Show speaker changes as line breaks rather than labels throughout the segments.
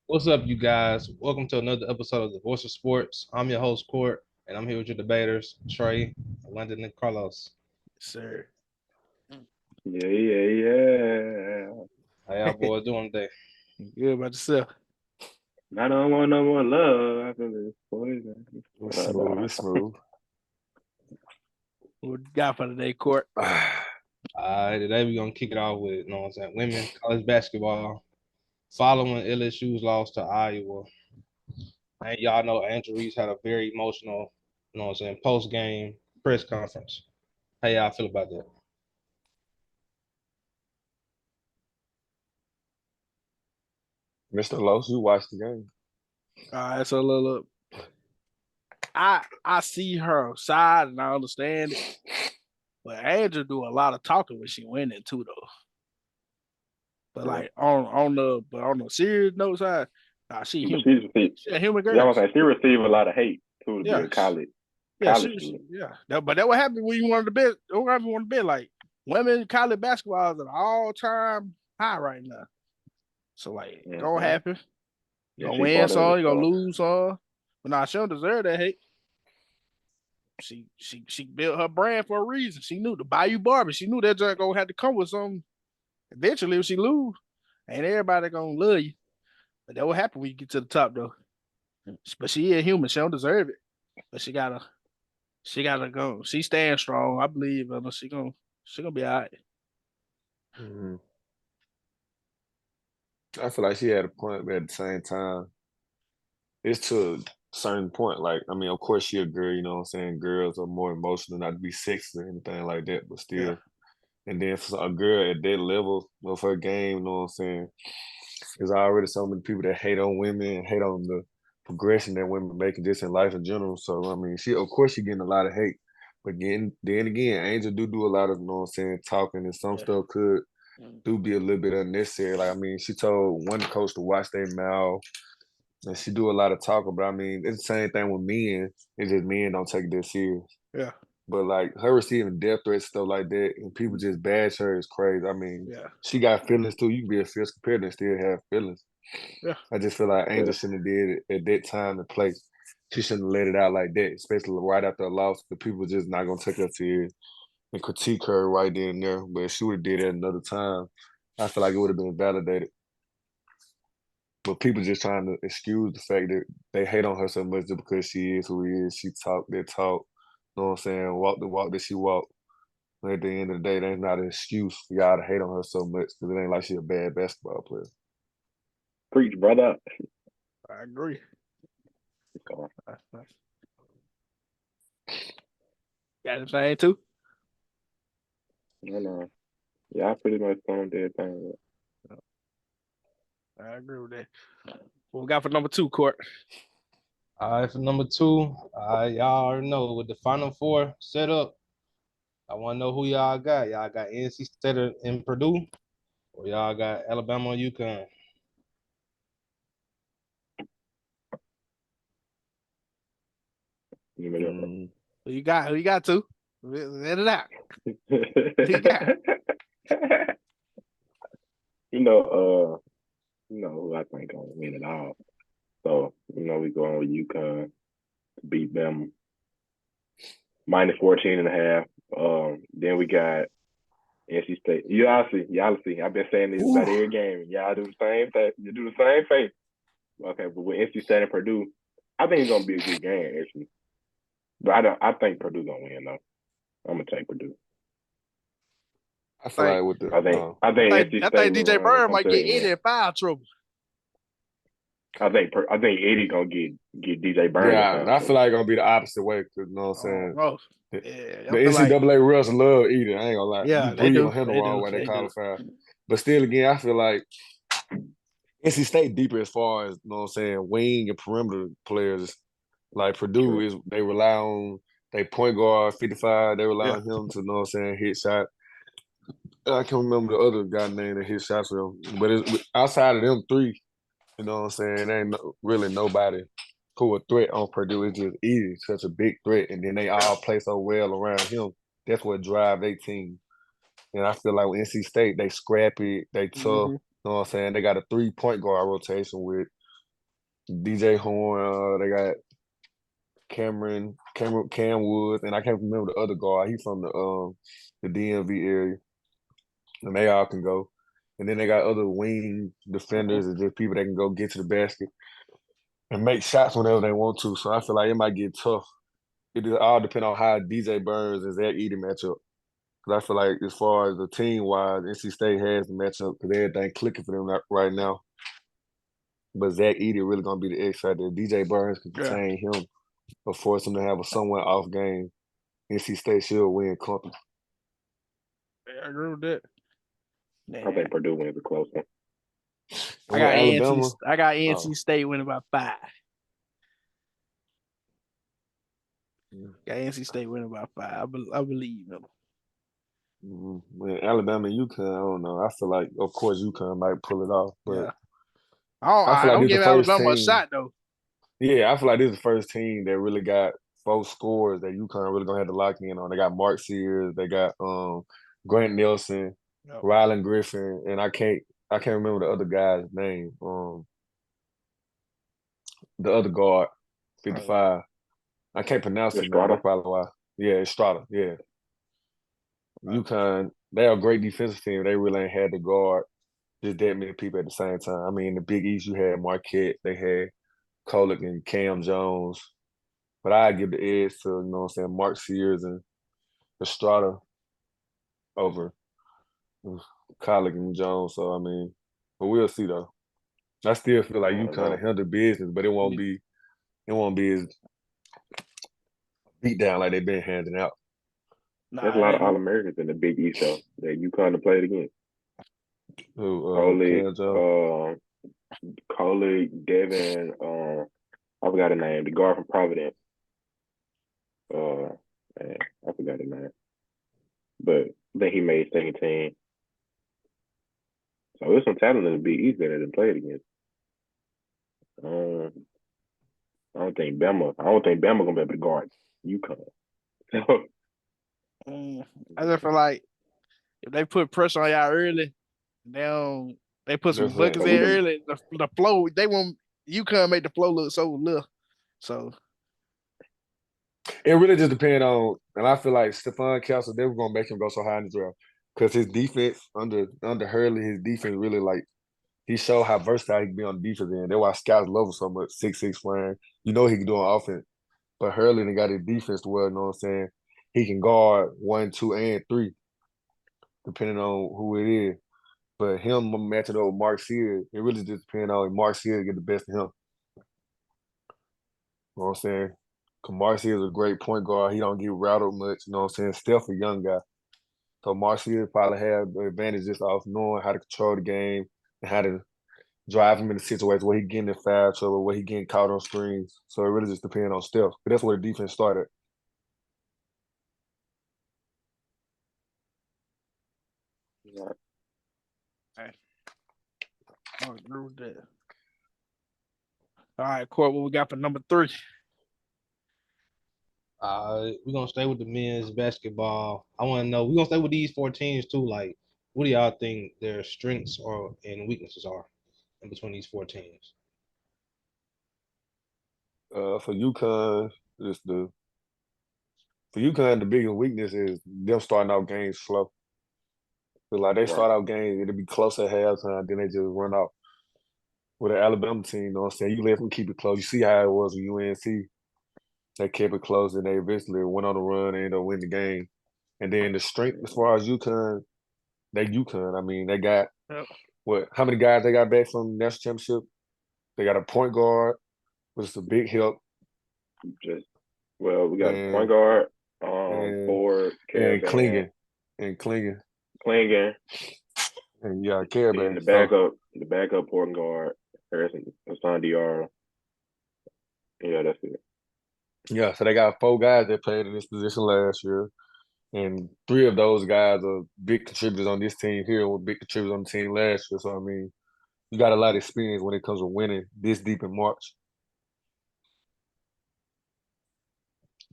What's up, you guys? Welcome to another episode of the Voice of Sports. I'm your host, Court, and I'm here with your debaters, Trey, London, and Carlos.
Sir.
Yeah, yeah, yeah.
How y'all boys doing today?
Good about yourself.
I don't want no more love after this poison.
It's smooth. It's smooth.
What you got for today, Court?
All right, today we're gonna kick it off with, women college basketball. Following LSU's loss to Iowa, and y'all know Andrew Reese had a very emotional, post game press conference. How y'all feel about that?
Mr. Los, you watched the game.
All right, so look. I see her side and I understand it, but Andrew do a lot of talking when she winning too, though. But like on the serious note side, she human. She a human girl.
Yeah, I was saying she received a lot of hate too to be a college.
But that what happened when you wanted to bet. Whoever you want to bet, like women college basketball is at an all time high right now. So like, gonna happen. You gonna win some, you gonna lose some. But nah, she don't deserve that hate. She built her brand for a reason. She knew the Bayou Barbie. She knew that junk gonna have to come with something. Eventually, if she lose, ain't everybody gonna love you. But that will happen when you get to the top, though. But she is human. She don't deserve it. But she gotta go. She stand strong. I believe in her. She gonna be all right.
Mm-hmm. I feel like she had a point, but at the same time, it's to a certain point. Like, I mean, of course, she a girl, you know what I'm saying? Girls are more emotional, not to be sexy or anything like that, but still. Yeah. And then for a girl at that level of her game, you know what I'm saying? There's already so many people that hate on women and hate on the progression that women making just in life in general. So, I mean, of course, she getting a lot of hate. But then again, Angel do a lot of, you know what I'm saying, talking, and some stuff could do be a little bit unnecessary. Like, I mean, she told one coach to watch their mouth, and she do a lot of talking. But I mean, it's the same thing with men. It's just men don't take it that serious.
Yeah.
But like her receiving death threats, stuff like that, and people just bash her is crazy. I mean, she got feelings too. You can be a fierce competitor and still have feelings.
Yeah.
I just feel like Angel shouldn't have did it at that time and place. She shouldn't have let it out like that, especially right after a loss. The people just not gonna take her serious and critique her right then and there. But if she would have did it another time, I feel like it would have been validated. But people just trying to excuse the fact that they hate on her so much just because she is who she is. She talk that talk. You know what I'm saying? Walk the walk that she walked. But at the end of the day, that's not an excuse for y'all to hate on her so much because it ain't like she a bad basketball player.
Preach, brother.
I agree. Got him saying too?
No. Yeah, I pretty much found everything.
I agree with that. What we got for number 2, Court?
All right, for number 2, y'all already know with the Final Four set up. I want to know who y'all got. Y'all got NC State and Purdue, or y'all got Alabama or UConn?
Who you got to? Let it out. Who you got?
You know who I think gonna win it all. So, we going with UConn to beat them minus 14.5. Then we got NC State. Y'all see. I've been saying this about every game. Y'all do the same thing. You do the same thing. Okay, but with NC State and Purdue, I think it's gonna be a good game actually. But I think Purdue gonna win though. I'm gonna take Purdue.
I feel like with the
I think
DJ Bird might get Eddie in foul trouble.
I think Eddie gonna get DJ Bird.
Yeah, I feel like it's gonna be the opposite way because you know what I'm saying. The NCAA refs love Eddie. I ain't gonna lie.
Yeah,
you breathe on him the wrong way, they call it foul. But still, again, I feel like NC State deeper as far as, you know what I'm saying, wing and perimeter players. Like Purdue they rely on they point guard 55. They rely on him to, you know what I'm saying, hit shot. I can't remember the other guy name that hit shots for him. But outside of them three, you know what I'm saying, there ain't really nobody who a threat on Purdue. It's just easy, such a big threat. And then they all play so well around him. That's what drive their team. And I feel like with NC State, they scrappy, they tough. You know what I'm saying? They got a 3-point guard rotation with DJ Horn. They got Cam Woods, and I can't remember the other guard. He's from the DMV area, and they all can go. And then they got other wing defenders and just people that can go get to the basket and make shots whenever they want to. So I feel like it might get tough. It all depends on how DJ Burns and Zach Edey match up. Because I feel like as far as the team-wise, NC State has the matchup because everything clicking for them right now. But Zach Edey really going to be the X factor. DJ Burns can contain him or force him to have a somewhat off game. NC State should win comfortably.
I agree with that.
I think Purdue wins a close one.
I got Alabama. I got NC State winning by 5. Got NC State winning by 5. I believe them.
When Alabama and UConn, I don't know. I feel like, of course, UConn might pull it off, but
I don't give Alabama a shot though.
Yeah, I feel like this is the first team that really got 4 scores that UConn really gonna have to lock in on. They got Mark Sears, they got Grant Nelson, Rylan Griffin, and I can't remember the other guy's name. The other guard, 55. I can't pronounce it. That's probably why. Yeah, Estrada. Yeah. UConn, they're a great defensive team. They really ain't had to guard just that many people at the same time. I mean, in the Big East, you had Marquette, they had Kolek and Cam Jones. But I give the edge to, you know what I'm saying, Mark Sears and Estrada over Kolek and Jones. So, I mean, but we'll see, though. I still feel like UConn will handle business, but it won't be as beat down like they've been handing out.
There's a lot of All-Americans in the Big East, though, that UConn played against. Kolek, Devin, I forgot his name, the guard from Providence. I forgot his name. But I think he made second team. So there's some talent in the Big East that they played against. I don't think Bama gonna be able to guard UConn. So
I just feel like if they put pressure on y'all early, they put some buckets in early. The flow, they want UConn make the flow look so little. So
it really just depends on, and I feel like Stephon Castle, they were gonna make him go so high in the draft because his defense under Hurley, his defense really he showed how versatile he can be on the defense end. That's why scouts love him so much. 6'6" frame, he can do on offense. But Hurley they got his defense to where, you know what I'm saying, he can guard 1, 2, and 3, depending on who it is. But him matching up with Mark Sears, it really just depends on if Mark Sears get the best of him. You know what I'm saying? Because Mark Sears is a great point guard. He don't get rattled much. You know what I'm saying? Steph a young guy. So Mark Sears probably have the advantage just off knowing how to control the game and how to drive him in the situation where he getting in foul trouble, where he getting caught on screens. So it really just depends on Steph. But that's where the defense started.
I agree with that. All right, Court, what we got for number 3?
We're gonna stay with the men's basketball. I want to know, we're gonna stay with these 4 teams too. Like, what do y'all think their strengths and weaknesses are in between these 4 teams?
For UConn, the biggest weakness is them starting out games slow. But like they start out games, it'll be close at halftime, then they just run off. With an Alabama team, you know what I'm saying? You let them keep it close. You see how it was with UNC. They kept it close and they eventually went on the run and ended up winning the game. And then the strength as far as UConn, I mean, they got how many guys they got back from the national championship? They got a point guard, which is a big help.
We got a point guard, Ford,
and Clingan. And yeah, Caravan.
And the backup point guard, Hassan Diarra. Yeah, that's it.
Yeah, so they got 4 guys that played in this position last year. And 3 of those guys are big contributors on this team here, were big contributors on the team last year. So, I mean, you got a lot of experience when it comes to winning this deep in March.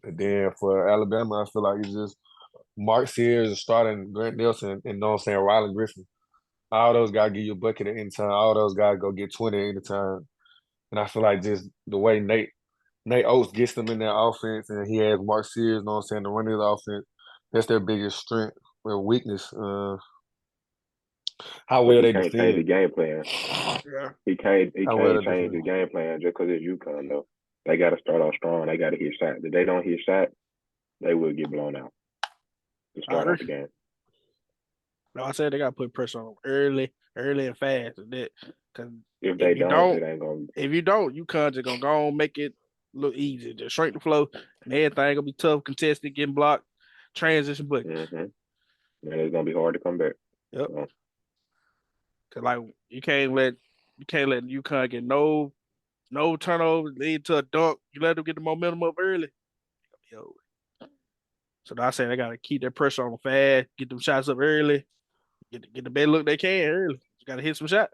And then for Alabama, I feel like it's just Mark Sears starting Grant Nelson and, you know what I'm saying, Rylan Griffin. All those guys give you a bucket at any time. All those guys go get 20 at any time. And I feel like just the way Nate Oates gets them in their offense, and he has Mark Sears, you know what I'm saying, to run his offense. That's their biggest strength or weakness. How
But
well
he
they
can't change the
defend.
game plan.
Yeah.
He can't
How well they
change the
defend.
game plan just because it's UConn though. They got to start off strong. They got to hit shots. If they don't hit shots, they will get blown out to start off the game.
No, I said they got to put pressure on them early and fast. Because
If they don't, it ain't gonna.
if you don't, UConn just gonna go on make it look easy. Just shrink the flow, and everything gonna be tough, contested, getting blocked, transition buckets.
And it's gonna be hard to come back.
Yep.
So,
Cause like you can't let UConn get no turnover, lead to a dunk. You let them get the momentum up early. Yo. So I say they gotta keep that pressure on them fast, get them shots up early, get the best look they can early. You gotta hit some shots.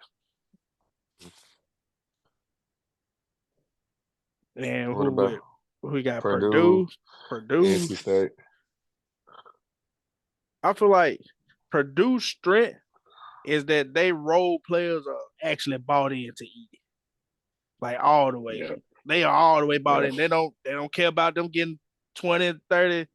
And
What about
who we got?
Purdue,
Purdue.
NC State?
I feel like Purdue's strength is that they role players are actually bought into eat. Like all the way.
yeah.
They are all the way bought
Yeah.
in. They don't care about them getting 20, 30.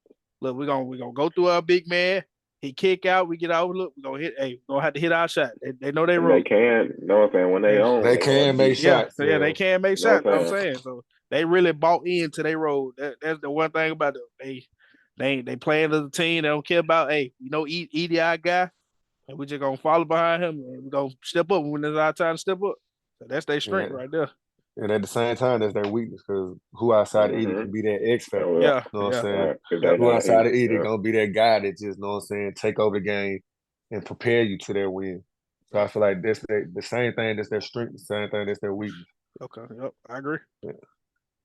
Look, we're gonna go through our big man. He kick out, we get overlook, we're gonna hit. Hey, we're gonna have to hit our shot. They know they
And
role.
they can. You know what I'm saying? When they own,
They can make shots.
Yeah, they can make
You know
shots.
what I'm
I'm saying. So they really bought into their role. That's the one thing about them. They playing as a team. They don't care about EDI guy, and we just gonna follow behind him and we're gonna step up when it's our time to step up. So that's their strength right there.
And at the same time, that's their weakness because who outside of Edie can be that X factor.
Oh,
Yeah.
You know what I'm saying?
Right. If they
Who
not
outside of
Edie,
Edie gonna be that guy that just, you know what I'm saying, take over the game and prepare you to their win. So I feel like that's the same thing that's their strength, the same thing that's their weakness.
Okay. Yep. I agree.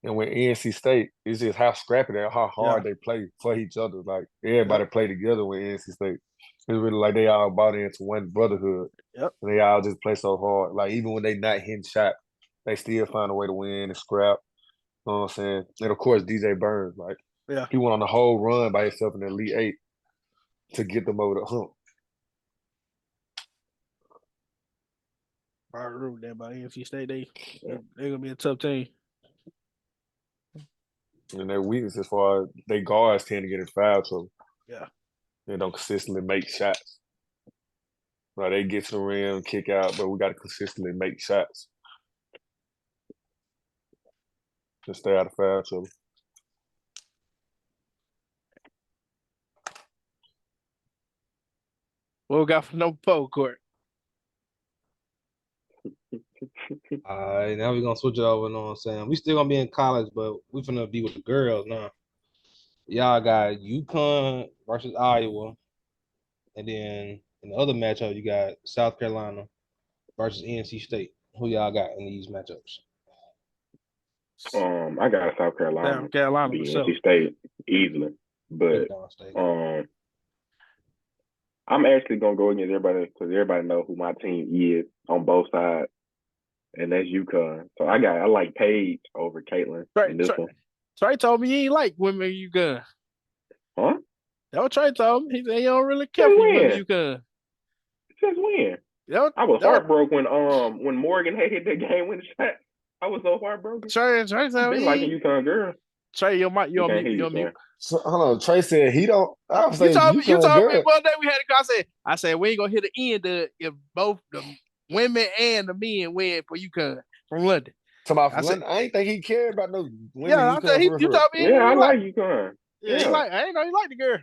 And with NC State, it's just how scrappy they are, how hard they play for each other. Like everybody play together with NC State. It's really like they all bought into one brotherhood.
Yep.
And they all just play so hard. Like even when they not hitting shots, they still find a way to win and scrap. You know what I'm saying? And of course, DJ Burns, like he went on the whole run by himself in the Elite Eight to get them over the hump.
I agree with that about NC State. They're gonna be a tough team.
And their weakness as far as they guards tend to get in foul trouble.
Yeah.
They don't consistently make shots. Right, they get to the rim, kick out, but we got to consistently make shots to stay out of foul trouble.
What we got for number 4, Court?
Now we're gonna switch it over, you know what I'm saying? We still gonna be in college, but we finna be with the girls now. Y'all got UConn versus Iowa. And then in the other matchup, you got South Carolina versus NC State. Who y'all got in these matchups?
I got South Carolina.
South Carolina,
beat
for sure.
NC State easily. But I'm actually gonna go against everybody because everybody know who my team is on both sides, and that's UConn. So I like Paige over Caitlin in this one.
Trey told me he ain't like women UConn.
Huh?
That's what Trey told me. He said he don't really care for women UConn.
Since when? I was heartbroken when Morgan had hit that game winning shot. I was so heartbroken.
Trey said
been liking UConn girl.
Trey, you on mute.
So, hold on, Trey said he don't. I was saying
you told me one day we had a call. I said we ain't gonna hit the end if both the women and the men win for UConn from London.
I ain't think he cared about no women.
Yeah, I said you told me.
Yeah, I like UConn.
Yeah, I ain't know he liked the girl.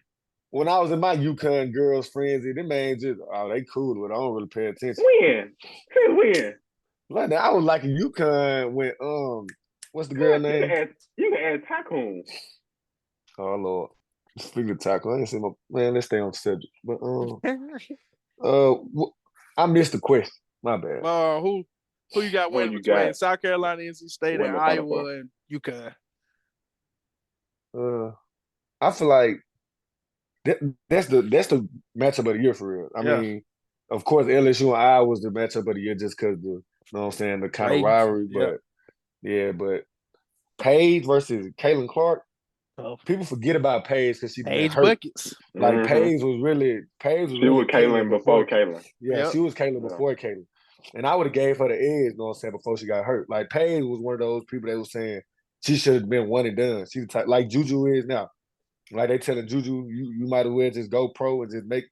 When I was in my UConn girls frenzy, them man just they cool, but I don't really pay attention.
When?
Like that, I was liking UConn when what's the girl name?
You can add Tycoon.
Oh Lord. Speaking of tackle, I didn't see let's stay on the subject. But I missed the question. My bad.
Who you got winning between South Carolina, NC State, and Iowa and UConn?
I feel like that's the matchup of the year for real. I mean, of course, LSU and Iowa was the matchup of the year just because you know what I'm saying, the kind of rivalry. But but Paige versus Caitlin Clark. People forget about Paige because she been hurt.
Buckets.
Like Paige was really
Caitlin before Caitlin.
Yeah, she was Caitlin before Caitlin. And I would have gave her the edge, you know what I'm saying, before she got hurt. Like Paige was one of those people that was saying she should have been one and done. She's the type like Juju is now. Like they telling Juju, you might as well just go pro and just make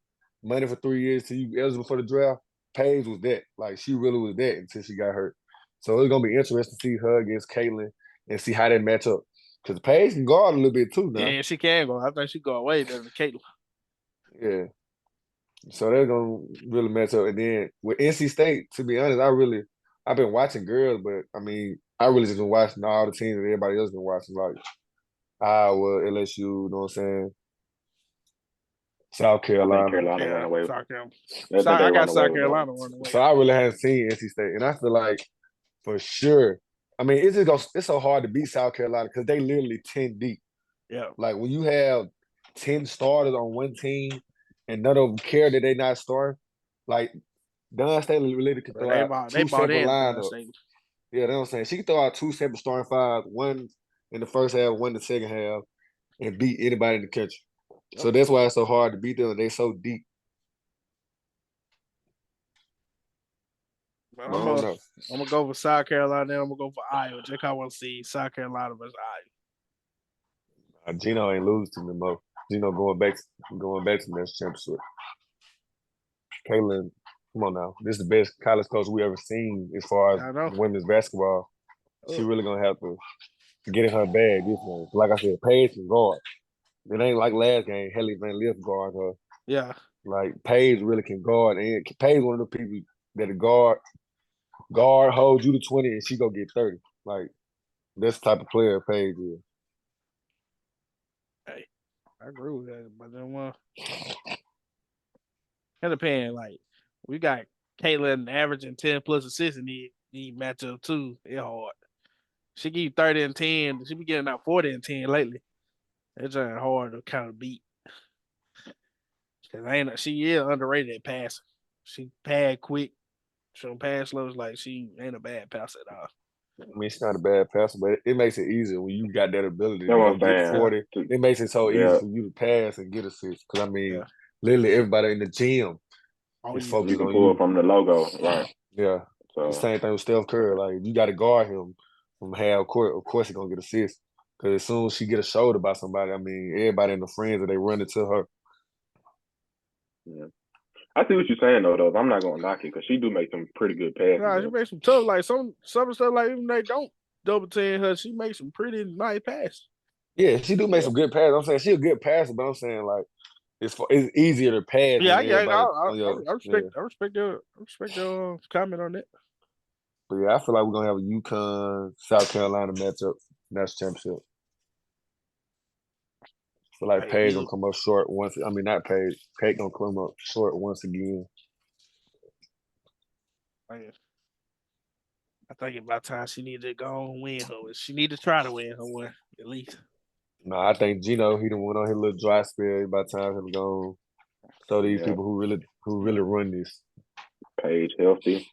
money for 3 years till you eligible for the draft. Paige was that. Like she really was that until she got hurt. So it's gonna be interesting to see her against Caitlyn and see how they match up. Because Paige can guard a little bit too now.
Yeah, she can go. I think she go away better than Caitlyn.
Yeah. So they're gonna really match up. And then with NC State, to be honest, I've been watching girls, but I mean, I really just been watching all the teams that everybody else been watching, like Iowa, LSU, you know what I'm saying? South
I think
Carolina.
Carolina went away.
South Carolina.
I think
I
they
got
run
South
away with
Carolina
that.
running away.
So I really haven't seen NC State. And I feel like for sure, I mean, it's so hard to beat South Carolina because they literally 10 deep.
Yeah.
Like when you have 10 starters on one team and none of them care that they not starting, like Don Staley really could throw out two separate lineups. Yeah, that's what I'm saying. She could throw out two separate starting fives, one in the first half, one in the second half, and beat anybody in the country. Yep. So that's why it's so hard to beat them. They're so deep.
I'm gonna go for South Carolina. Then I'm gonna go for Iowa. Just I want to see South Carolina versus
Iowa. Gino ain't losing to them though. Gino going back to the next championship. Caitlyn, come on now. This is the best college coach we ever seen as far as women's basketball. She really gonna have to get in her bag this one. Like I said, Paige can guard. It ain't like last game. Haley Van Lith guard her.
Yeah.
Like Paige really can guard, and Paige one of the people that guard, hold you to 20, and she go get 30. Like this type of player Paige is.
Hey, I agree with that, but then it depends. Like we got Caitlyn averaging 10 plus assists in the matchup too. It's hard. She give you 30 and 10. She be getting out 40 and 10 lately. It's just hard to kind of beat. Cause she is underrated at passing. She pass quick. She don't pass slow. Like she ain't a bad passer at all.
I mean, she's not a bad passer, but it makes it easier when you got that ability to get 40. It makes it so easy for you to pass and get assists. Because, I mean, literally everybody in the gym is focused
you can
on
pull
you.
From the logo, right?
Yeah. So the same thing with Steph Curry. Like, you got to guard him from half court. Of course, he's going to get assists. Because as soon as she get a shoulder by somebody, I mean, everybody in the friends that they run into her.
Yeah. I see what you're saying though. I'm not gonna knock it because she do make some pretty good passes.
Nah, she makes some tough, like some stuff. Like even they don't double team her, she makes some pretty nice passes.
Yeah, she do make some good passes. I'm saying she a good passer, but I'm saying like it's easier to pass.
Yeah, I respect your comment on that.
But yeah, I feel like we're gonna have a UConn South Carolina matchup national championship. I feel like Paige gonna come up short once. I mean, not Paige. Paige gonna come up short once again.
I think about time she need to go and win her. She need to try to win her one at least.
No, I think Gino he done went on his little dry spell by the time him gone. So these people who really run this.
Paige healthy.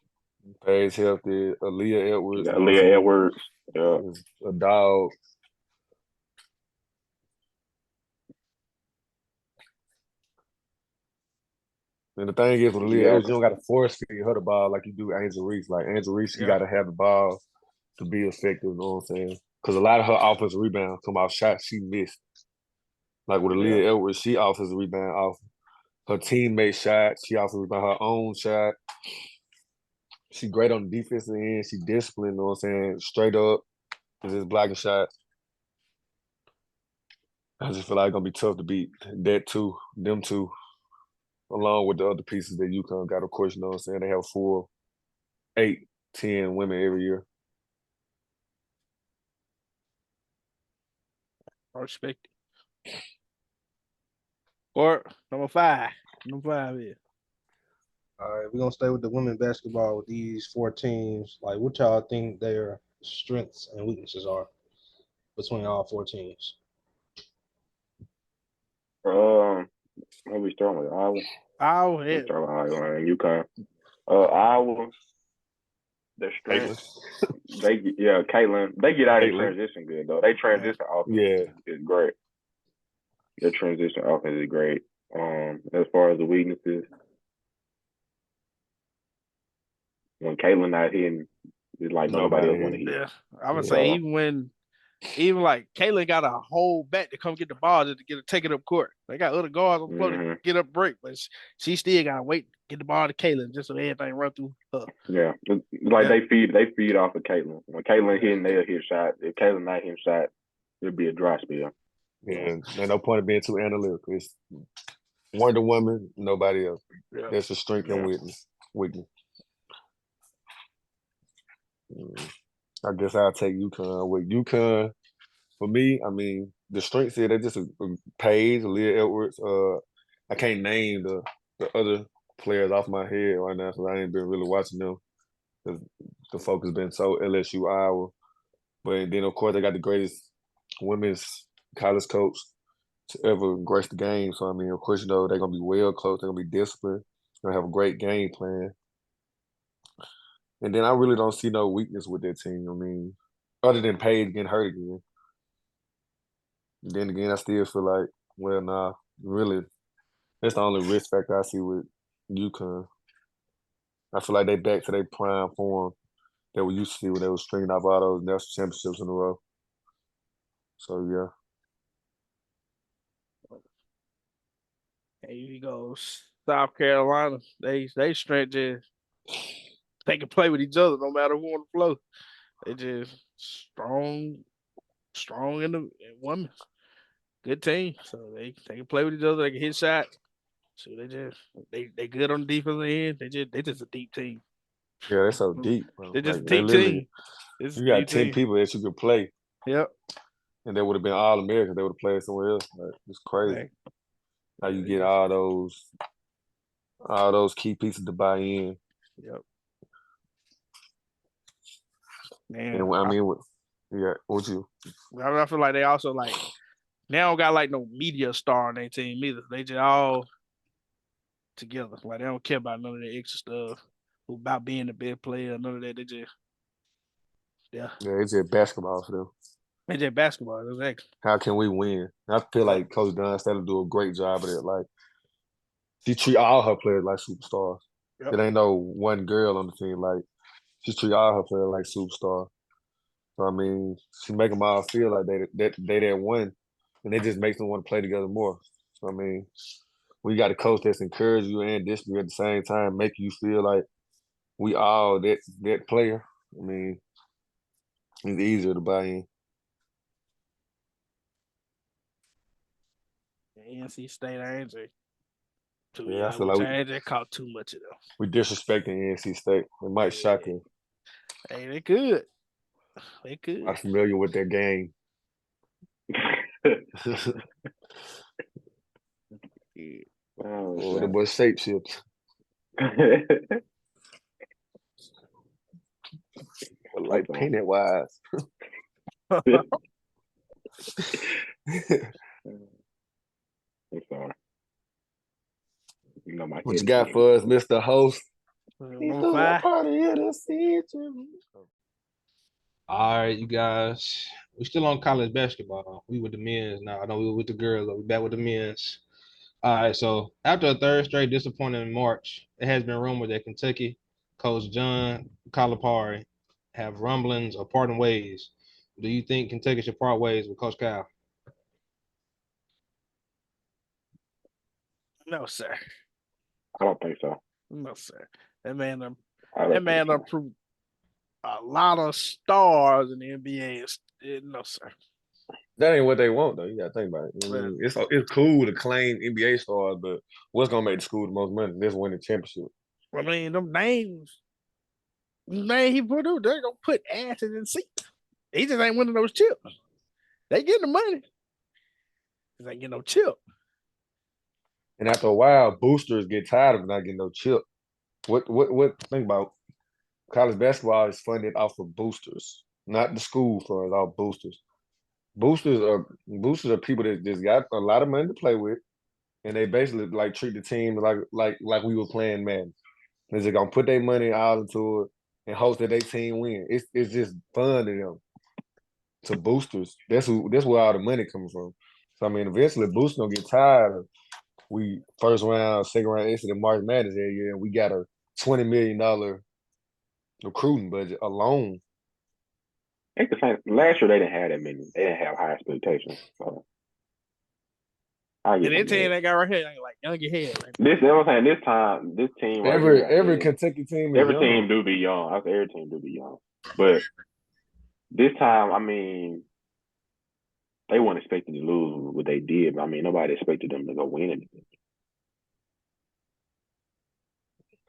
Aaliyah Edwards.
Aaliyah Edwards. Yeah.
A dog. And the thing is with Aaliyah Edwards, you don't got to force feed her the ball like you do Angel Reese. Like Angel Reese, she got to have the ball to be effective. You know what I'm saying? Because a lot of her offensive rebounds come off shots she missed. Like with Aaliyah Edwards, she offensive rebound off her teammate shot. She offensive rebound her own shot. She great on the defensive end. She disciplined, you know what I'm saying? Straight up. Is just blocking shots. I just feel like it's going to be tough to beat them two, along with the other pieces that UConn got. Of course, you know what I'm saying? They have 4, 8, 10 women every year.
I respect it. Or number 5. Number 5 is.
All right, we're gonna stay with the women basketball with these 4 teams. Like, what y'all think their strengths and weaknesses are between all 4 teams?
What we starting with? Iowa.
Iowa, yeah.
Start with Iowa and UConn. Iowa. Their strengths. Caitlyn. They get out of transition good though. They transition offense is great. Their transition offense is great. As far as the weaknesses. when Caitlyn not hitting, it's like nobody else want to hit.
Yeah, I would
Yeah.
say even like Caitlyn got a whole back to come get the ball just to take it up court. They got other guards on the floor to get up break, but she still gotta wait to get the ball to Caitlyn just so everything run through her.
Yeah, like they feed off of Caitlyn. When Caitlyn hitting, they'll hit shot. If Caitlyn not hitting shot, it'll be a dry spell.
Yeah, there's no point of being too analytical. It's Wonder Woman, nobody else.
Yeah.
That's a strength and weakness. I guess I'll take UConn. With UConn, for me, I mean, the strengths here, they're just a Paige, Leah Edwards. I can't name the other players off my head right now because I ain't been really watching them because the focus been so LSU, Iowa. But then, of course, they got the greatest women's college coach to ever grace the game. So, I mean, of course, they're going to be well coached. They're going to be disciplined. They're going to have a great game plan. And then I really don't see no weakness with that team. I mean, other than Paige getting hurt again. And then again, I still feel like, well, nah, really, that's the only risk factor I see with UConn. I feel like they back to their prime form that we used to see when they were stringing off all those national championships in a row. So, yeah.
Here you go, South Carolina. They strength just they can play with each other no matter who on the floor. They just strong in women. Good team. So they can play with each other. They can hit shots. So they good on the defensive end. They just a deep team.
Yeah, they're so deep. Bro.
They're just a deep team.
You got 10 people that you could play.
Yep.
And they would have been all Americans. They would have played somewhere else. Like, it's crazy.
Right.
How you get all those key pieces to buy in.
Yep. Man,
and I mean, what you?
I feel like they also like they don't got like no media star on their team either. They just all together. Like they don't care about none of that extra stuff about being the best player. None of that. They just
it's just basketball for them.
It's just basketball. Exactly.
How can we win? I feel like Coach Dunn will do a great job of it. Like she treat all her players like superstars. Yep. There ain't no one girl on the team. Like she treat all her players like superstars. So I mean, she make them all feel like they that one, and it just makes them want to play together more. So I mean, we got a coach that's encourage you and discipline at the same time, make you feel like we all that player. I mean, it's easier to buy in.
NC State, I
I feel like
they caught too much of them.
We disrespecting NC State. It might shock you.
Hey, they could. They could.
I'm familiar with their game. The boy shapeshifts. Like painted wise.
I'm sorry. You know
what you got for us, Mr. Host?
All right, you guys. We still on college basketball. We with the men's now. I know we were with the girls, but we back with the men's. All right, so after a third straight disappointment in March, it has been rumored that Kentucky coach John Calipari have rumblings of parting ways. Do you think Kentucky should part ways with Coach Cal?
No, sir.
I don't think so.
No, sir. That man proved a lot of stars in the NBA. No, sir.
That ain't what they want, though. You got to think about it. I mean, it's cool to claim NBA stars, but what's going to make the school the most money? This winning championship.
I mean, them names he put out, they're going to put asses in seats. He just ain't winning those chips. They getting the money. They ain't getting no chip.
And after a while, boosters get tired of not getting no chip. What think about college basketball is funded off of boosters, not the school funds, all boosters. Boosters are people that just got a lot of money to play with, and they basically like treat the team like we were playing Madden. They're just gonna put their money all into it and hope that their team win. It's just fun to them. To boosters, that's where all the money comes from. So I mean, eventually boosters gonna get tired of first round, second round exit in March Madness every year, and we got a $20 million recruiting budget alone.
Ain't the same. Last year they didn't have that many. They didn't have high expectations. So I
And
get
this
them
team
that.
they got right here, like young head. Like,
This, what I'm saying. This time, this team right here,
Every Kentucky team is
every team
young.
do be young. Every team do be young, but this time, I mean, they weren't expecting to lose what they did. But I mean, nobody expected them to go win anything.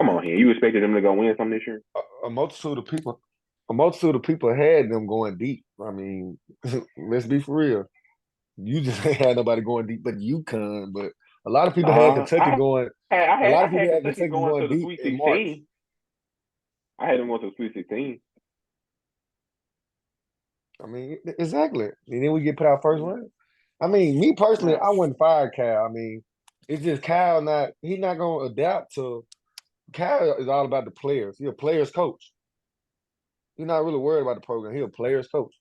Come on here, you expected them to go win something this year?
A multitude of people had them going deep. I mean, let's be for real. You just ain't had nobody going deep, but UConn. But a lot of people had
Nah,
Kentucky going.
I
A lot of
had
people had
Kentucky
Kentucky
going to
going
the
deep
Sweet
in March.
16. I had them going to the Sweet 16.
I mean, exactly. And then we get put out first round. I mean, me personally, I wouldn't fire Cal. I mean, it's just Cal he's not gonna adapt to. Cal is all about the players. He's a players coach. He's not really worried about the program. He's a players coach.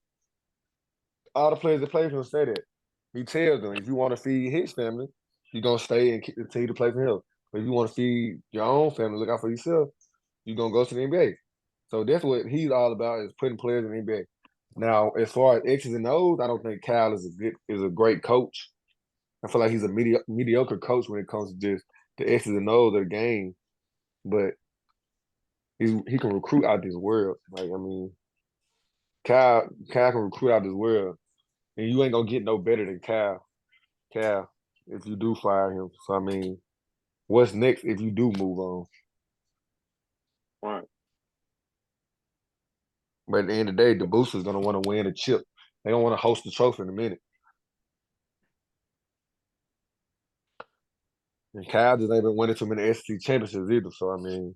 All the players that play for him say that. He tells them, if you want to feed his family, you're gonna stay and continue to play for him. But if you want to feed your own family, look out for yourself, you're gonna go to the NBA. So that's what he's all about, is putting players in the NBA. Now, as far as X's and O's, I don't think Cal is a great coach. I feel like he's a mediocre coach when it comes to just the X's and O's of the game. But he can recruit out this world. Like, I mean, Cal can recruit out this world. And you ain't gonna get no better than Cal, if you do fire him. So I mean, what's next if you do move on?
Right.
But at the end of the day, the Boosters gonna want to win a chip. They don't want to host the trophy in a minute. And Cal just ain't been winning too many SEC championships either. So I mean,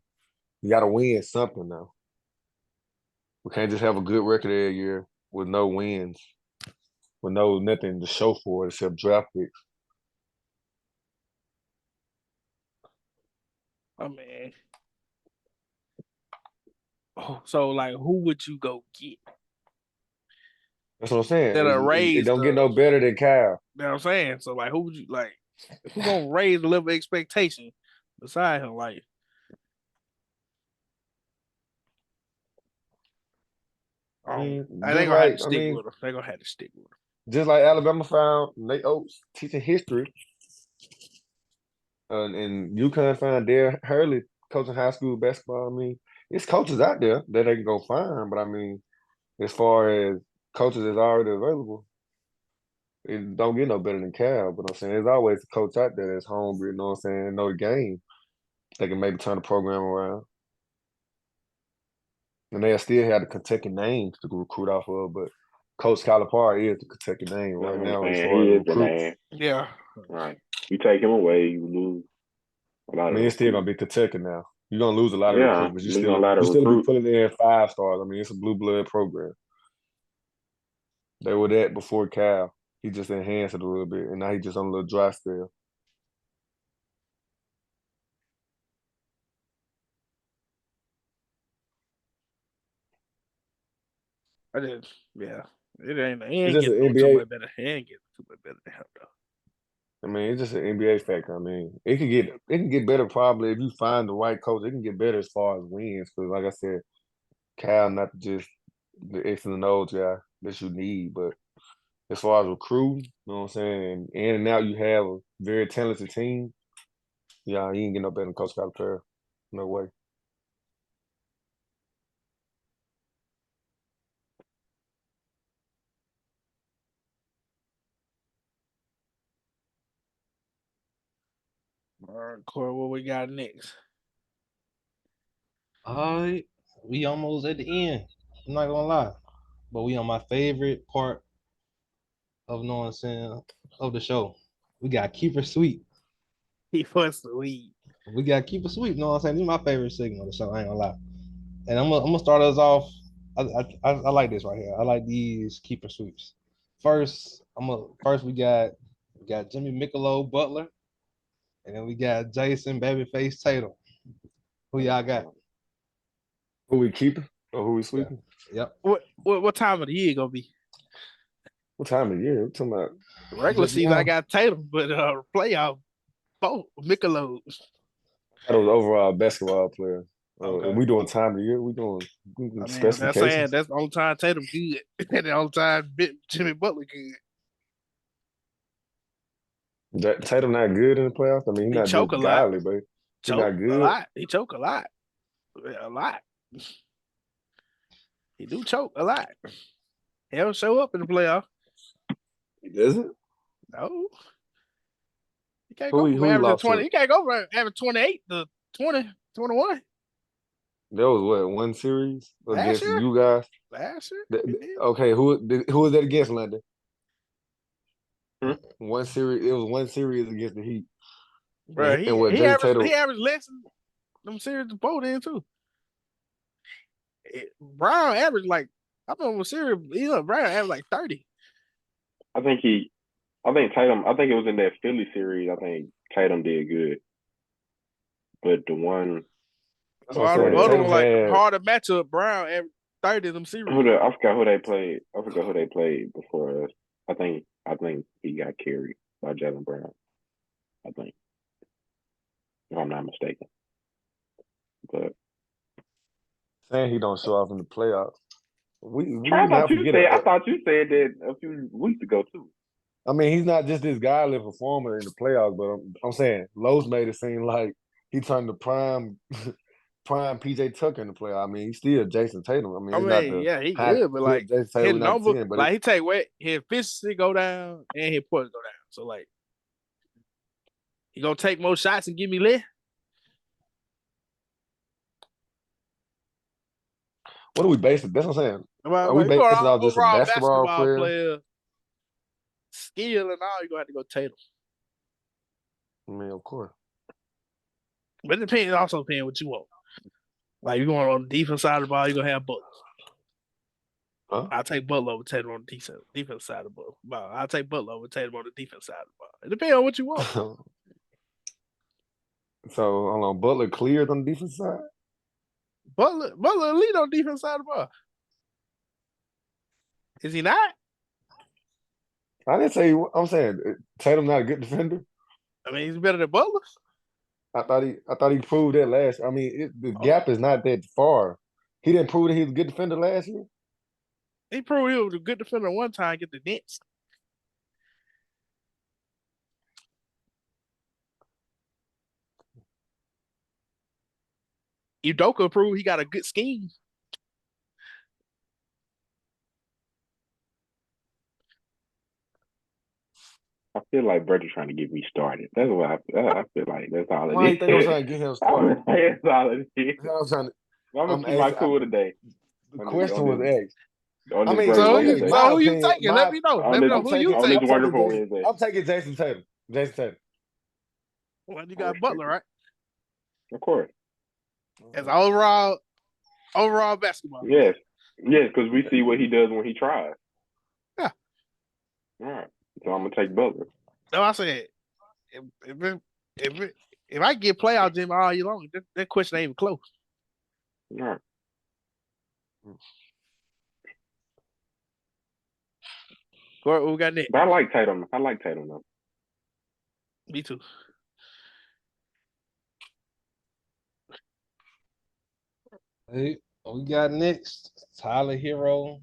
you gotta win something now. We can't just have a good record every year with no wins, with nothing to show for it except draft picks.
I mean, so like, who would you go get?
That's what I'm saying.
That'll
It
raise
don't get no better than Cal.
You know what I'm saying? So like, who would you like? Who gonna raise the level of expectation beside him? Like,
I mean,
they gonna have to stick with him. They gonna have to stick with him.
Just like Alabama found Nate Oates teaching history, and UConn found Dale Hurley coaching high school basketball. I mean, it's coaches out there that they can go find, but I mean, as far as coaches that's already available, it don't get no better than Cal. But I'm saying there's always a coach out there that's hungry, you know what I'm saying, know the game. They can maybe turn the program around. And they still have the Kentucky names to recruit off of, but Coach Calipari is the Kentucky name right now as far as recruits.
Yeah.
Right. You take him away, you lose a lot of.
I mean, it's still gonna be Kentucky now. You're gonna lose a lot of recruits. You
recruits.
still be pulling in 5 stars. I mean, it's a blue blood program. They were that before Cal. He just enhanced it a little bit, and now he's just on a little dry spell.
Yeah. It ain't
It's just an
getting
NBA.
too much better. It ain't getting too much better than him though.
I mean, it's just an NBA factor. I mean, it can get better probably if you find the right coach. It can get better as far as wins, because like I said, Cal not just the X and O's guy that you need, but as far as recruiting, you know what I'm saying, and now you have a very talented team. Yeah, you ain't get no better than Coach Calipari. No way.
All right, Corey, what we got next?
All right, we almost at the end. I'm not gonna lie, but we on my favorite part of know what I'm saying of the show. We got Keeper Sweep.
He was sweet.
We got Keeper Sweep. Know what I'm saying? This is my favorite segment of the show. I ain't gonna lie. And I'm gonna start us off. I like this right here. I like these Keeper Sweeps. First we got Jimmy Michelob Butler, and then we got Jason Babyface Tatum. Who y'all got?
Who we keeping or who we sweeping?
Yeah.
Yep. What time of the year gonna be?
What time of year? What talking about?
Regular season, I got Tatum, but playoff, both Michelob.
That was overall basketball player.
Okay.
We doing time of the year. We doing
I mean, that's
specifications.
saying that's the only time Tatum good, and the only time Jimmy Butler good.
That Tatum not good in the playoffs. I mean, he's
He
not
choke
just
a lot.
godly, but he's
Choke
not
a
good.
lot. He choke a lot. A lot. He do choke a lot. He don't show up in the playoff.
He doesn't.
No. He can't
Who
go
he-
from
who he
average
lost to?
20. He can't go from average 28 to 20, 21.
That was what, one series
Last
against
year?
you guys.
Last year.
Th-
He
th-
did.
Okay, who was that against, London?
Hmm?
One series. It was one series against the Heat.
Bro,
And what
he
Jason
averaged
Tatum?
he averaged less than them series before then too. Brown averaged like I remember series. Brown averaged like 30.
I think Tatum. I think it was in that Philly series. I think Tatum did good, but the one
That's what I'm
All the
saying.
other
Tatum
one like
had
harder matchup. Brown averaged 30 of them series.
I forgot who they played. I forgot who they played before us. I think he got carried by Jalen Brown. I think, if I'm not mistaken. But
saying he don't show off in the playoffs. We
I
not
thought you
forget.
said that a few weeks ago too.
I mean, he's not just this godly performer in the playoffs, but I'm saying Lowe's made it seem like he turned to prime PJ Tucker in the playoffs. I mean, he's still Jason Tatum. I mean,
I
he's not
mean,
the
yeah, he
high
good, but
good
like
Jason
his
Tatum, not
number,
10, but
like he take weight, his efficiency go down and his points go down. So like, he gonna take more shots and give me less.
what do we base it? That's what I'm saying.
Well,
Are we
you
basing
go
it off just a
overall
basketball player?
skill and all, you gonna have to go Tatum.
I mean, of course.
But it depends. Also depends what you want. Like you going on the defense side of the ball, you gonna have Butler.
Huh?
I'll take Butler over Tatum on the defense side of the ball. I'll take Butler over Tatum on the defense side of the ball. It depends on what you want.
So, hold on. Butler cleared on the defense side?
Butler elite on the defense side of the ball. Is he not?
I didn't say. I'm saying Tatum not a good defender.
I mean, he's better than Butler.
I thought he proved that last. I mean, the gap is not that far. He didn't prove that he was a good defender last year.
He proved he was a good defender one time. Get the Nets. Udoka proved he got a good scheme.
I feel like Bert's trying to get me started. That's what I feel like. That's all it is.
Why do you think I'm trying to get him started?
That's all it is.
I'm trying to.
I'm gonna keep my cool today.
The question was asked.
On
I
this
mean,
great
So
Wednesday.
who you taking? Let me know. Let me know who you
on
taking.
this wonderful Wednesday.
I'm taking Jason Tatum. Jason Tatum.
Well, you got Butler, right?
Of course.
As overall basketball.
Yes, because we see what he does when he tries.
Yeah.
All right. So I'm gonna take Butler.
So I said, if I get playoff Jim all year long, that question ain't even close.
All right.
What we got next?
But I like Tatum though.
Me too.
Hey, we got next Tyler Hero.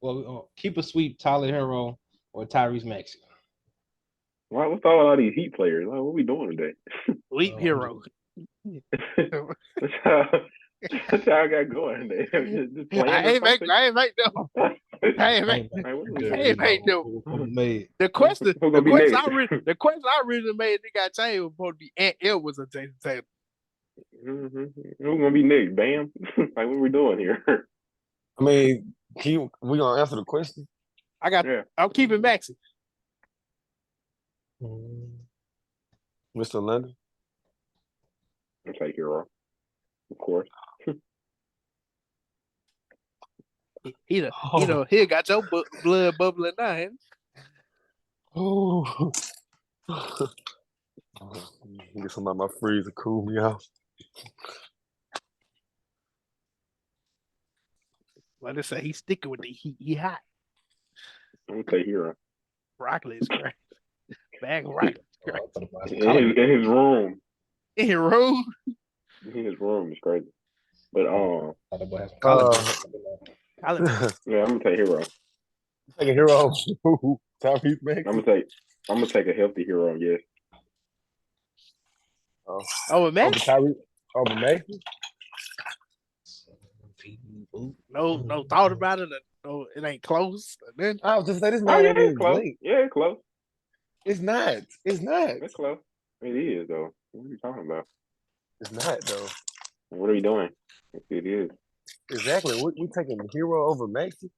Well, keep a sweep Tyler Hero or Tyrese Maxey.
What's all these Heat players? Like, what we doing today?
Leap hero.
That's how I got going today. Just playing
I ain't make no. I ain't make no. The question I originally made, they got changed was supposed to be Ant Edwards or Jason Tatum.
Who's gonna be next? Bam. Like, what we doing here?
I mean, we gonna answer the question?
I'm keeping Maxey.
Mr. London?
I'll take Hero. Of course.
He got your blood bubbling now. Ain't
Oh. Get some of my freezer cool me out.
Like I say, he's sticking with the heat. He hot.
I'm gonna take Hero.
Broccoli is great. Bag of broccoli.
In his room.
In your room.
In his room is crazy. But
Thought that boy had some college.
Uh,
basketball.
Kyler,
yeah, I'm gonna take Hero. Yeah, I'm gonna take Hero.
take a hero. Tyrese Maxey.
I'm gonna take a healthy Hero. Yes.
Oh,
over
over
Max?
Tyrese. Over Maxey.
No thought about it. No, it ain't close. Then
I was just saying this
Oh
man
yeah,
ain't
it's
even
close.
linked.
Yeah, it's close.
It's not. It's not.
It's close. It is though. What are you talking about?
It's not though.
What are we doing? It is.
Exactly. We taking hero over Maxey.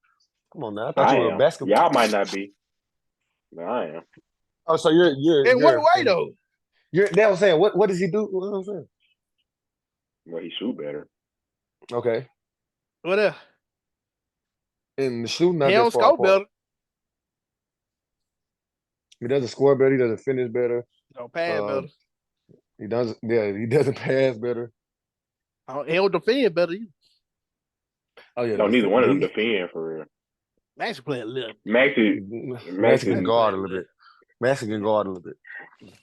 Come on now. I thought
I
you were a
am.
basketball.
Y'all might not be. But I am.
Oh, so you're
in what way though?
You're that was saying what does he do? What was I saying?
Well, he shoot better.
Okay.
What else?
And the shooting not
He
that
don't
far
score
apart.
better.
He doesn't score better. He doesn't finish better.
Don't pass better.
He doesn't. Yeah, he doesn't pass better.
He don't defend better either.
Oh yeah.
No, neither one of them
he-
defend for real.
Max play a little.
Maxey
Maxey can guard a little bit. Maxey can guard a little bit.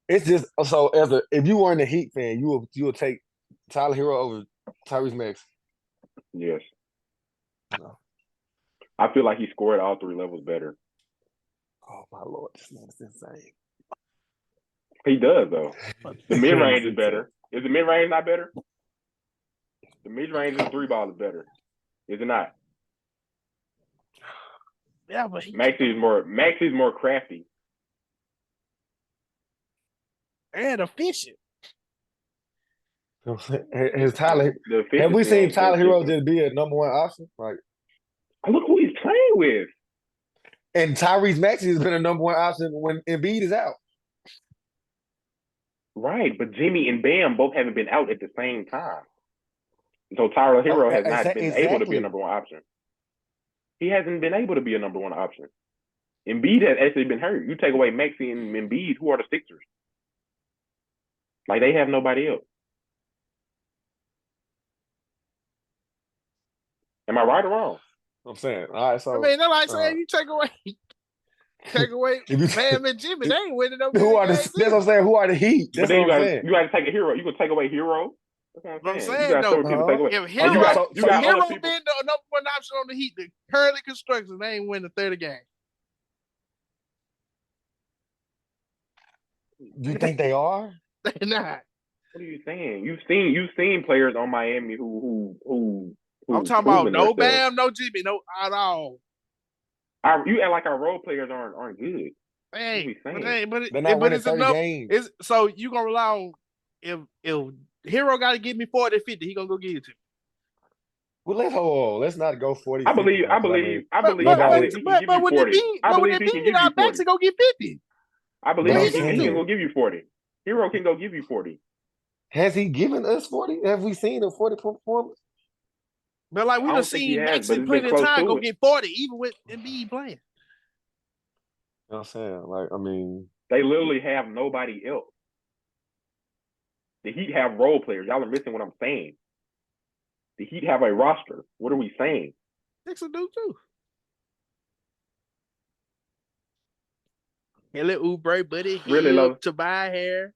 It's just so if you weren't a Heat fan, you would take Tyler Hero over Tyrese Maxey.
Yes.
No.
I feel like he scored all three levels better.
Oh my lord, this man is insane.
He does though. The mid range is better. Is the mid range not better? The mid range and three ball is better. Is it not?
Yeah, but
Maxey's more crafty.
and efficient.
Has Tyler?
The
Have we
efficiency
seen
ain't
Tyler
that
Hero
different.
just be a number one option? Like,
Look who he's playing with.
and Tyrese Maxey has been a number one option when Embiid is out.
Right, but Jimmy and Bam both haven't been out at the same time. So Tyler Hero has not been able to be a number one option. He hasn't been able to be a number one option. Embiid has actually been hurt. You take away Maxey and Embiid, who are the Sixers? Like, they have nobody else. Am I right or wrong?
I'm saying, all right. So
I mean, they're like saying you take away
if you
Bam and Jimmy, they ain't winning no
who are the?
games
That's what I'm saying. Who are the Heat?
But
That's
then
what I'm saying.
you got to take a hero. You can take away Hero. That's what I'm saying. You
saying,
got to
though,
people take away.
If
Oh,
Hero,
you got
if
other
Hero
people.
been the number one option on the Heat, the Hurley Construction, they ain't win the third game.
You think they are?
They not.
What are you saying? You've seen players on Miami who
I'm talking about
proven
no
themselves.
Bam, no Jimmy, no at all.
You act like our role players aren't good.
They ain't.
we
But,
saying?
they ain't, but,
They're not winning
it's
30
enough.
games.
It's so you gonna rely on if Hero got to give me 40, 50, he gonna go get it to me.
Well, let's not go 40.
I believe.
50,
I
because,
believe
But
he can give you
with
40.
Embiid,
I
but with
believe he can give
Embiid,
you 40.
Maxey go get 50.
I believe
But
he
I'm
can
saying-
go give you 40. Hero can go give you 40.
has he given us 40? Have we seen a 40 performance?
But like we
I
done
don't think he
seen
has,
Maxey
but it's
plenty
been
of
close
time
to
go
it.
get 40, even with Embiid playing.
You know what I'm saying? Like, I mean,
They literally have nobody else. The Heat have role players. Y'all are missing what I'm saying. The Heat have a roster. What are we saying?
Sixers do too. Kelly Oubre, Buddy
Really
Hill,
low.
Tobias Harris.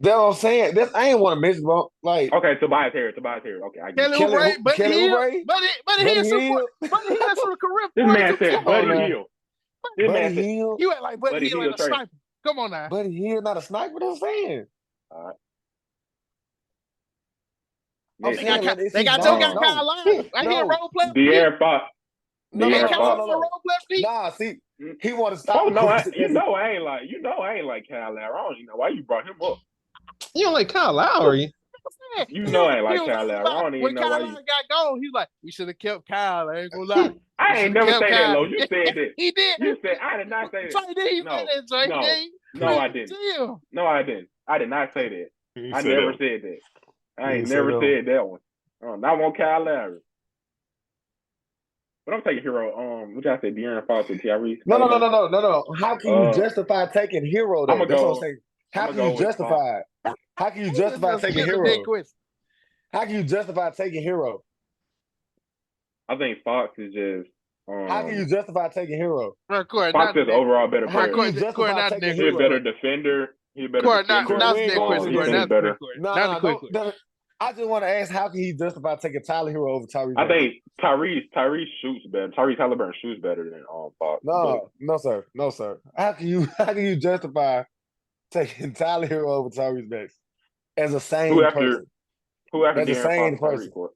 that's what I'm saying. I ain't want to mention, bro. Like,
Okay, Tobias Harris. Okay, I get
Kelly
it.
Oubre, Buddy
Kelly
Hill,
Oubre?
Buddy Hill, Buddy Hill from career.
This man said
42.
Buddy
on now.
Hill. This man
Buddy
said,
Hill.
You act like Buddy
Buddy
Hill
Hill
ain't a
trash.
sniper. Come on now.
Buddy Hill not a sniper. That's what I'm saying. I'm
They
saying,
got
like,
they got
no,
Kyle Lowry. I hear role player.
De'Aaron Fox.
No,
They
De'Aaron
got
Fox.
Kyle for role player.
Nah, see, he want to stop.
Oh no, I
Chris-
ain't like Kyle Lowry. I don't even know why you brought him up.
You don't like Kyle Lowry?
You know I ain't like
He was
Kyle Lowry. I don't even
when
know
Kyle
why
Lowry
you.
got gone, he was like, we should have kept Kyle. I ain't gonna lie.
I ain't never
Kept
say that,
Kyle.
Lo. You said that.
He did.
You said I did not say
Trey
that.
did. He
No,
said that, Trey.
no,
He
no, I didn't.
Damn.
No, I didn't. I did not say that.
He
I
said
never
that.
said that. I
He
ain't
said
never
that.
said that one. Not one Kyle Lowry. But I'm taking Hero. What y'all say? De'Aaron Fox and Tyrese.
No. How can you justify taking Hero though?
I'ma
That's what
go-
I'm saying. How
I'ma
can you
go with
justify it? How can you justify taking Hero? How can you justify taking Hero?
I think Fox is just.
How can you justify taking Hero?
Fox is overall better
How
player.
can you justify taking
He's a
Hero?
better defender. He's a better
Corey,
defender.
not
we
the
ain't
quick
going
question.
with
Corey,
that.
not the
better.
quick question. Not the quick question.
I just want to ask, how can he justify taking Tyler Hero over Tyrese?
I think Tyrese shoots better. Tyrese Halliburton shoots better than Fox.
No, sir. How can you justify taking Tyler Hero over Tyrese Maxey as a sane person?
Who after
As a
De'Aaron
sane
Fox
person.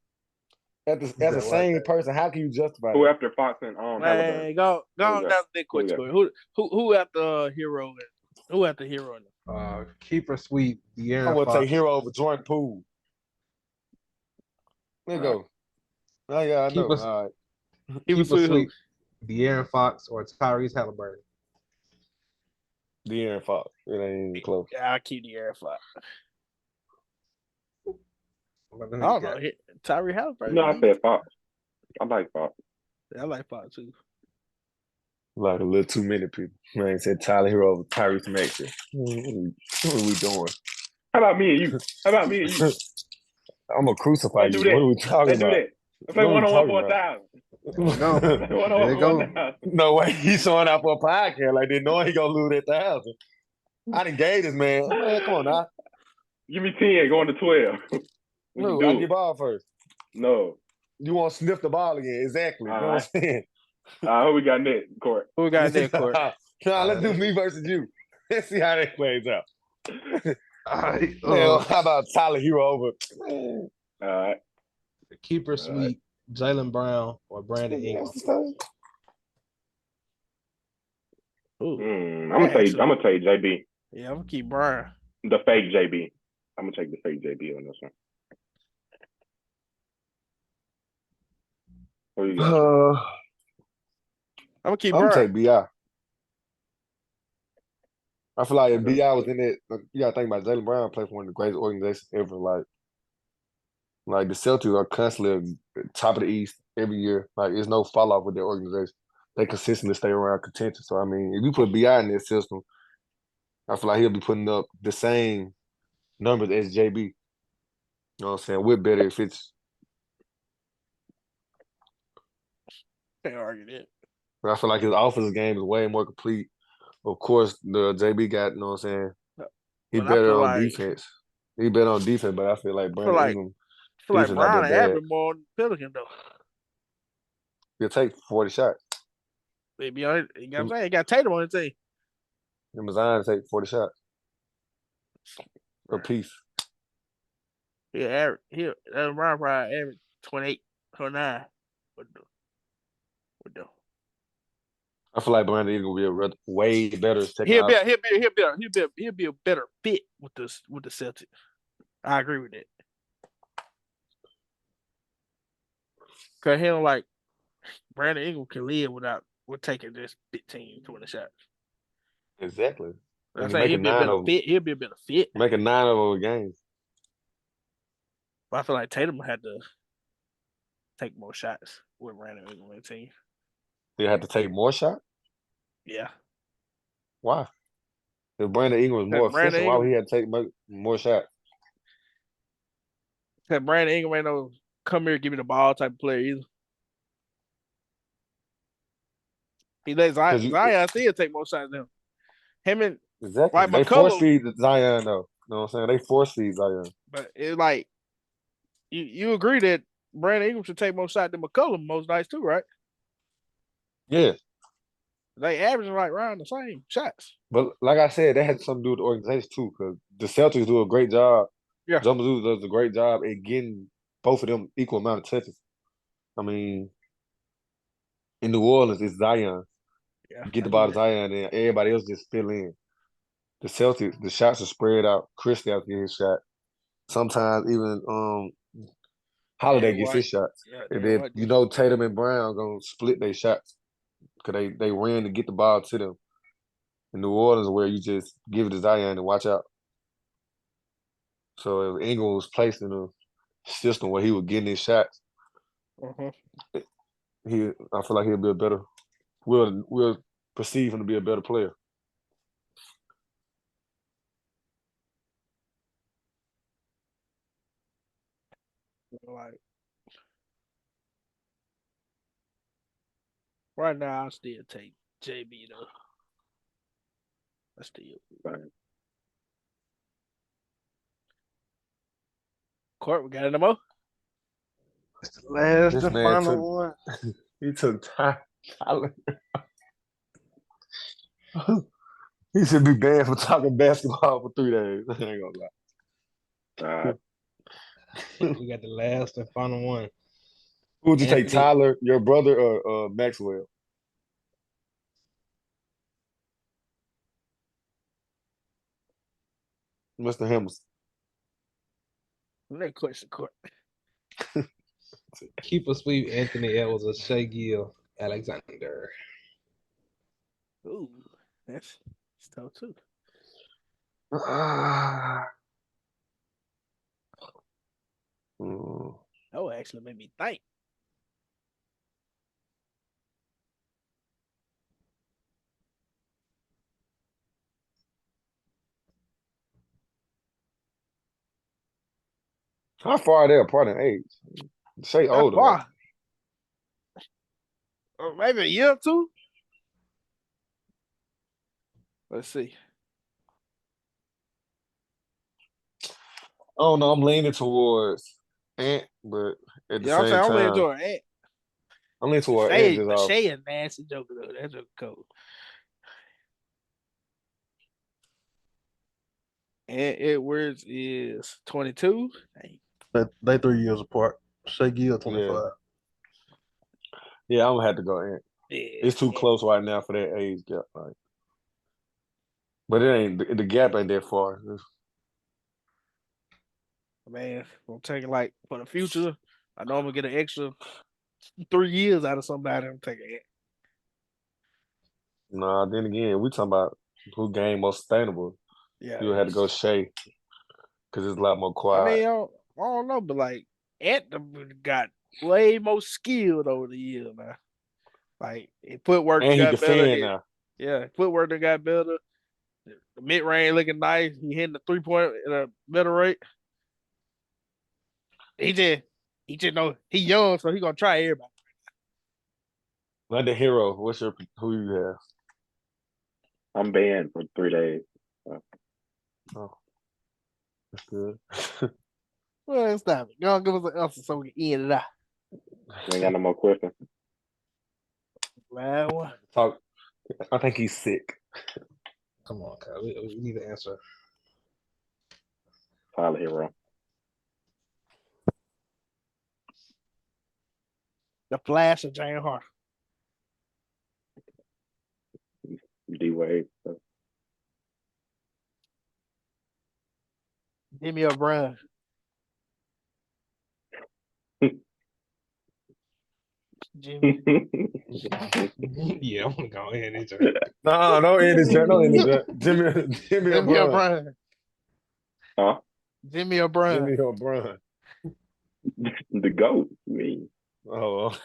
As a sane person, how can you justify
who
that?
after Fox and Halliburton?
Man, go on down that quick score. Who after Hero? Who after Hero?
Keeper sweep.
I would take Hero over Jordan Poole. There you go. Oh yeah, I know. All right.
Keeper sweep. De'Aaron Fox or Tyrese Halliburton.
De'Aaron Fox. It ain't even close.
Yeah, I'll keep De'Aaron Fox.
I
don't know. Tyrese Halliburton.
No, I said Fox. I like Fox.
I like Fox too.
Like a little too many people. Man said Tyler Hero over Tyrese Maxey. What are we doing?
How about me and you?
I'm gonna crucify you. What are we talking about?
Let's play 1-on-1 for 1,000.
No, there you go.
No way. He's showing out for a podcast like they know he gonna lose that 1,000. I done gave this man. Man, come on now.
Give me 10, going to 12.
No, I give ball first.
No.
You want to sniff the ball again? Exactly. You know what I'm saying?
Who we got next, Court?
Who we got next, Court?
Nah, let's do me versus you. Let's see how that plays out.
All right.
How about Tyler Hero over?
All right.
Keeper sweep. Jaylen Brown or Brandon Ingram.
I'm gonna take JB.
Yeah, I'm gonna keep Brown.
The fake JB. I'm gonna take the fake JB on this one. Who you got?
I'm gonna keep
I'm
Brown.
gonna take BI. I feel like if BI was in it, you gotta think about Jaylen Brown played for one of the greatest organizations ever. Like the Celtics are constantly top of the East every year. Like there's no fall off with their organization. They consistently stay around contention. So I mean, if you put BI in this system, I feel like he'll be putting up the same numbers as JB. You know what I'm saying? We're better if it's.
Can't argue that.
But I feel like his offensive game is way more complete. Of course, the JB got, you know what I'm saying? He better on defense. He better on defense, but I feel like Brandon Ingram.
I feel like Brown average more than Pelican though.
He'll take 40 shots.
Maybe you know what I'm saying? He got Tatum on his team.
And Zion take 40 shots. A piece.
Brown probably average 28, 29. What the?
I feel like Brandon Ingram will be a way better second.
He'll be a better fit with the Celtics. I agree with that. Cause he don't like Brandon Ingram can live without taking this 15, 20 shots.
Exactly.
I'm saying he'll be a better fit. He'll be a better fit.
Making 9 of those games.
But I feel like Tatum had to take more shots with Brandon Ingram on the team.
He had to take more shots?
Yeah.
Why? If Brandon Ingram was more efficient, why would he have to take more shots?
Because Brandon Ingram ain't no come here give me the ball type of player either. He let Zion still take more shots than him. Him and
exactly.
Like
they
McCollum,
force feed Zion though. You know what I'm saying? They force feed Zion.
But it's like you agree that Brandon Ingram should take more shots than McCollum most nights too, right?
Yeah.
They averaging right around the same shots.
But like I said, that had something to do with the organization too, because the Celtics do a great job.
Yeah.
Joe Mazzulla does a great job at getting both of them equal amount of touches. I mean, in New Orleans, it's Zion.
Yeah.
Get the ball to Zion, and everybody else just fill in. The Celtics, the shots are spread out. Chris got to get his shot. Sometimes even Holiday gets his shots. Yeah, and then Tatum and Brown gonna split their shots because they ran to get the ball to them. In New Orleans, where you just give it to Zion and watch out. So if Ingram was placed in a system where he was getting his shots, I feel like he'll be a better. We'll perceive him to be a better player.
Like right now, I still take JB though. I still. Court, we got any more?
It's the last
This
and
man
final
took-
one.
He took Tyler. He should be banned for talking basketball for 3 days. I ain't gonna lie.
We got the last and final one.
Who would you take,
Anthony-
Tyler, your brother, or Maxwell? Mr. Hamilton.
Next question, Court.
Keeper sweep Anthony Edwards or Shea Gill Alexander.
Ooh, that's tough too. That would actually make me think.
How far are they apart in age? Shea
How
older.
far?
Right?
Or maybe a year or two. Let's see.
I don't know. I'm leaning towards Ant, but at the
Yeah, I'm
same
saying I'm leaning
time,
toward Ant.
I'm leaning toward Ant.
Shea,
Just
but
off.
Shea is nasty joker though. That joker cold. And Edwards is 22.
They 3 years apart. Shea Gill 25.
Yeah, I'm gonna have to go Ant.
Yeah,
It's too close right now for that age gap. Like, but it ain't the gap ain't that far.
Man, I'm taking like for the future. I know I'm gonna get an extra 3 years out of somebody. I'm taking it.
Nah, then again, we talking about who game most sustainable.
Yeah,
You had to go Shea because it's a lot more
I
quiet.
mean, I don't know, but like Ant got way more skilled over the years now. Like it footwork
And he
got better.
defend now.
Yeah, footwork done got better. The mid range looking nice. He hitting the 3-point at a better rate. He just know he young, so he gonna try everybody.
Like the hero. Who you have?
I'm banned for 3 days.
Oh, that's good.
Well, stop it. Go give us an answer so we can end it out.
You ain't got no more questions.
Man, what?
Talk. I think he's sick.
Come on, Kyle. We need an answer.
Tyler Hero.
The Flash of Jane Hart.
D Wade.
Jimmy O'Brien. Jimmy.
Yeah, I'm gonna go ahead and answer.
No end his journey. No end his journey. Jimmy
Jimmy
O'Brien.
O'Brien.
Huh?
Jimmy O'Brien.
Jimmy O'Brien.
The GOAT. Me.
Oh,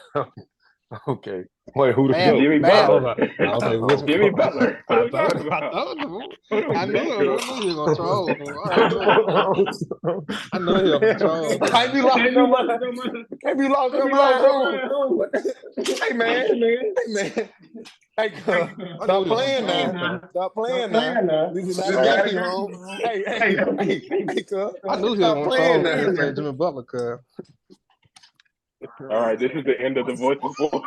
okay. Wait, who the
Man,
goat?
Jimmy
man.
Butler.
I was like, which
Jimmy Butler.
I
What are you talking
thought
about?
I knew you were gonna troll. I know you're gonna troll.
Can't be lost your mind. Can't be lost your mind. Hey man. Hey, stop playing now. Stop playing now. This is not a game, home. Hey, cuz.
I knew he was
Stop
gonna
playing
troll.
now.
Say Jimmy Butler, cuz.
All right, this is the end of the Voices for.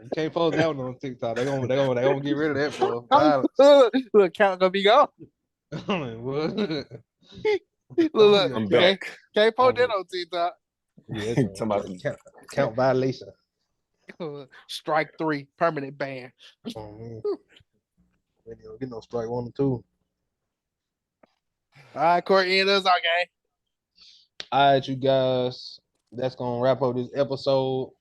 You can't post that one on TikTok. They gonna get rid of that for.
Look, count gonna be gone.
What?
Look,
I'm back.
can't post that on TikTok.
Yeah,
Talking about
count violation.
Strike 3, permanent ban.
Oh, man. We ain't gonna get no strike 1 or 2.
All right, Courtney, that's our game.
All right, you guys. That's gonna wrap up this episode.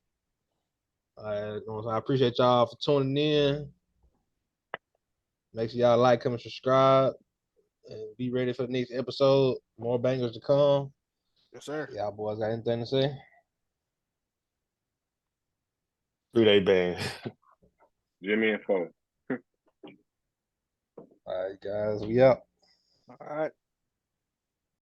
I appreciate y'all for tuning in. Make sure y'all like, comment, subscribe, and be ready for the next episode. More bangers to come.
Yes, sir.
Y'all boys got anything to say?
3-day ban.
Jimmy and Fo.
All right, guys, we out.
All right.